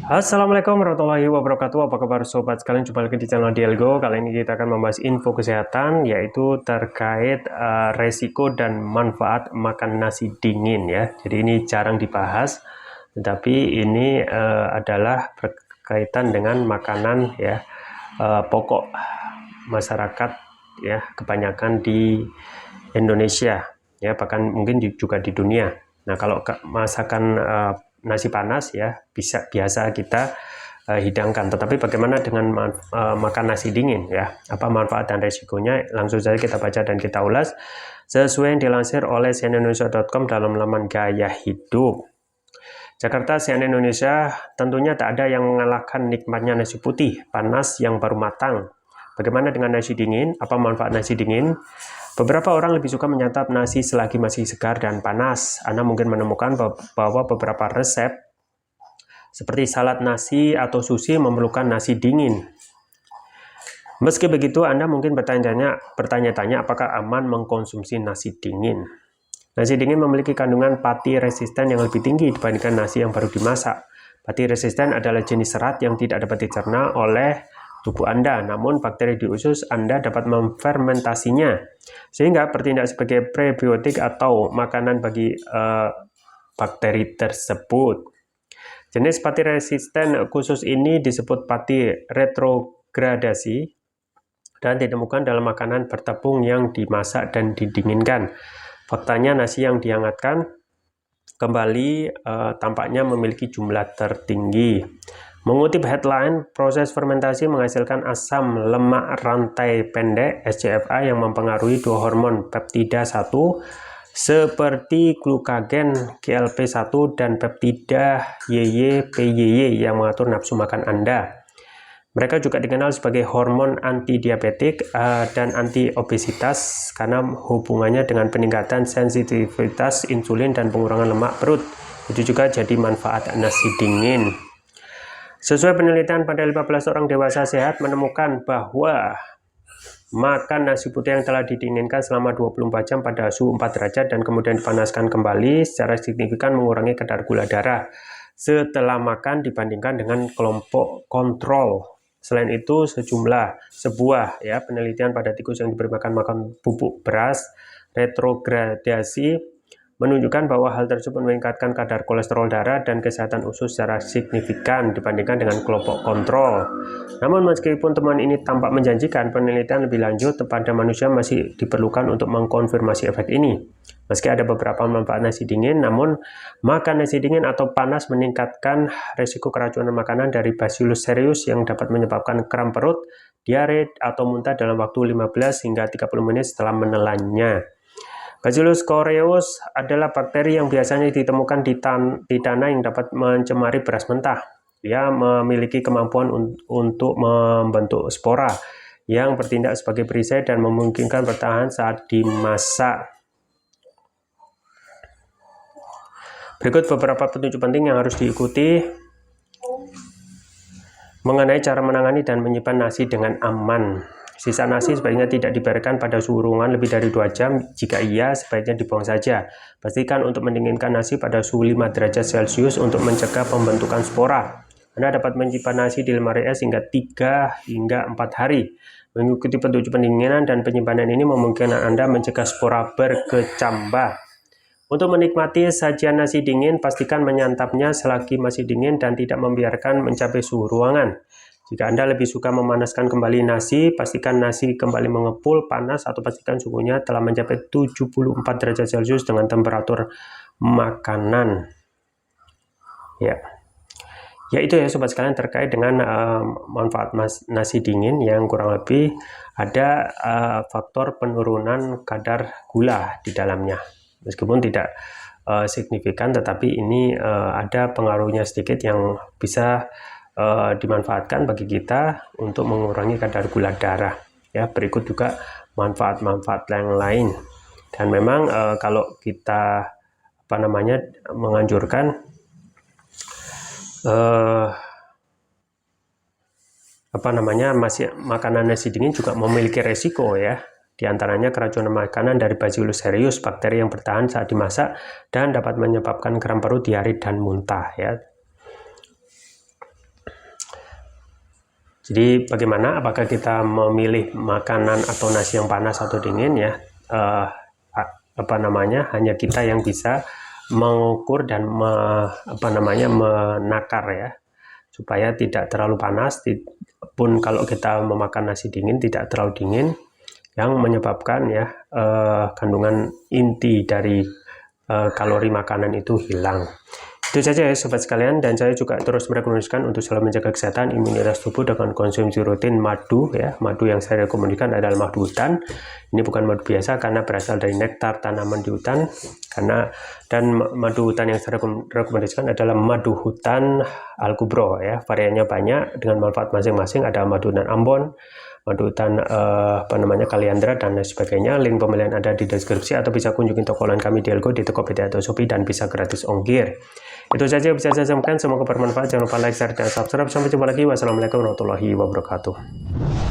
Assalamualaikum warahmatullahi wabarakatuh. Apa kabar sobat sekalian? Jumpa lagi di channel Dialgo. Kali ini kita akan membahas info kesehatan, yaitu terkait resiko dan manfaat makan nasi dingin ya. Jadi ini jarang dibahas, tetapi ini adalah berkaitan dengan makanan ya, pokok masyarakat ya, kebanyakan di Indonesia ya, bahkan mungkin juga di dunia. Nah, kalau masakan nasi panas ya biasa kita hidangkan, tetapi bagaimana dengan makan nasi dingin ya, apa manfaat dan resikonya? Langsung saja kita baca dan kita ulas sesuai yang dilansir oleh cnnindonesia.com dalam laman gaya hidup. Jakarta, CNN Indonesia, tentunya tak ada yang mengalahkan nikmatnya nasi putih panas yang baru matang. Bagaimana dengan nasi dingin? Apa manfaat nasi dingin? Beberapa orang lebih suka menyantap nasi selagi masih segar dan panas. Anda mungkin menemukan bahwa beberapa resep seperti salad nasi atau sushi memerlukan nasi dingin. Meski begitu, Anda mungkin bertanya-tanya apakah aman mengkonsumsi nasi dingin. Nasi dingin memiliki kandungan pati resisten yang lebih tinggi dibandingkan nasi yang baru dimasak. Pati resisten adalah jenis serat yang tidak dapat dicerna oleh tubuh Anda, namun bakteri di usus Anda dapat memfermentasinya, sehingga bertindak sebagai prebiotik atau makanan bagi bakteri tersebut. Jenis pati resisten khusus ini disebut pati retrogradasi dan ditemukan dalam makanan bertepung yang dimasak dan didinginkan. Faktanya, nasi yang dihangatkan kembali tampaknya memiliki jumlah tertinggi. Mengutip headline, proses fermentasi menghasilkan asam lemak rantai pendek SCFA yang mempengaruhi dua hormon peptida 1 seperti glukagen GLP-1 dan peptida YY-PYY yang mengatur nafsu makan Anda. Mereka juga dikenal sebagai hormon antidiabetik dan anti-obesitas karena hubungannya dengan peningkatan sensitivitas insulin dan pengurangan lemak perut. Itu juga jadi manfaat nasi dingin. Sesuai penelitian pada 15 orang dewasa sehat menemukan bahwa makan nasi putih yang telah didinginkan selama 24 jam pada suhu 4 derajat dan kemudian dipanaskan kembali secara signifikan mengurangi kadar gula darah setelah makan dibandingkan dengan kelompok kontrol. Selain itu, sebuah penelitian pada tikus yang diberi makan bubuk beras retrogradasi menunjukkan bahwa hal tersebut meningkatkan kadar kolesterol darah dan kesehatan usus secara signifikan dibandingkan dengan kelompok kontrol. Namun meskipun temuan ini tampak menjanjikan, penelitian lebih lanjut pada manusia masih diperlukan untuk mengkonfirmasi efek ini. Meski ada beberapa manfaat nasi dingin, namun makan nasi dingin atau panas meningkatkan risiko keracunan makanan dari Bacillus cereus yang dapat menyebabkan kram perut, diare, atau muntah dalam waktu 15 hingga 30 menit setelah menelannya. Bacillus cereus adalah bakteri yang biasanya ditemukan di tanah yang dapat mencemari beras mentah. Ia memiliki kemampuan untuk membentuk spora yang bertindak sebagai perisai dan memungkinkan bertahan saat dimasak. Berikut beberapa petunjuk penting yang harus diikuti mengenai cara menangani dan menyimpan nasi dengan aman. Sisa nasi sebaiknya tidak dibiarkan pada suhu ruangan lebih dari 2 jam. Jika iya, sebaiknya dibuang saja. Pastikan untuk mendinginkan nasi pada suhu 5 derajat Celcius untuk mencegah pembentukan spora. Anda dapat menyimpan nasi di lemari es hingga 3 hingga 4 hari. Mengikuti petunjuk pendinginan dan penyimpanan ini memungkinkan Anda mencegah spora berkecambah. Untuk menikmati sajian nasi dingin, pastikan menyantapnya selagi masih dingin dan tidak membiarkan mencapai suhu ruangan. Jika Anda lebih suka memanaskan kembali nasi, pastikan nasi kembali mengepul panas atau pastikan suhunya telah mencapai 74 derajat Celcius dengan temperatur makanan. Ya itu ya sobat sekalian terkait dengan manfaat nasi dingin yang kurang lebih ada faktor penurunan kadar gula di dalamnya. Meskipun tidak signifikan, tetapi ini ada pengaruhnya sedikit yang bisa dimanfaatkan bagi kita untuk mengurangi kadar gula darah. Ya, berikut juga manfaat-manfaat yang lain. Dan memang kalau kita menganjurkan makanan nasi dingin juga memiliki resiko ya. Di antaranya keracunan makanan dari Bacillus cereus, bakteri yang bertahan saat dimasak dan dapat menyebabkan kram perut, diare, dan muntah ya. Jadi bagaimana, apakah kita memilih makanan atau nasi yang panas atau dingin ya, hanya kita yang bisa mengukur dan menakar ya, supaya tidak terlalu panas, pun kalau kita memakan nasi dingin tidak terlalu dingin, yang menyebabkan ya kandungan inti dari kalori makanan itu hilang. Itu saja ya sobat sekalian, dan saya juga terus merekomendasikan untuk selalu menjaga kesehatan imunitas tubuh dengan konsumsi rutin madu ya. Madu yang saya rekomendasikan adalah madu hutan. Ini bukan madu biasa karena berasal dari nektar tanaman di hutan. Dan madu hutan yang saya rekomendasikan adalah madu hutan Al-Kubro ya. Variannya banyak dengan manfaat masing-masing. Ada madu hutan Ambon, madu hutan Kaliandra dan lain sebagainya. Link pembelian ada di deskripsi, atau bisa kunjungi toko online kami di Elgo, di Tokopedia atau Shopee, dan bisa gratis ongkir. Itu saja bisa saya sampaikan, semoga bermanfaat. Jangan lupa like, share, dan subscribe. Sampai jumpa lagi. Wassalamualaikum warahmatullahi wabarakatuh.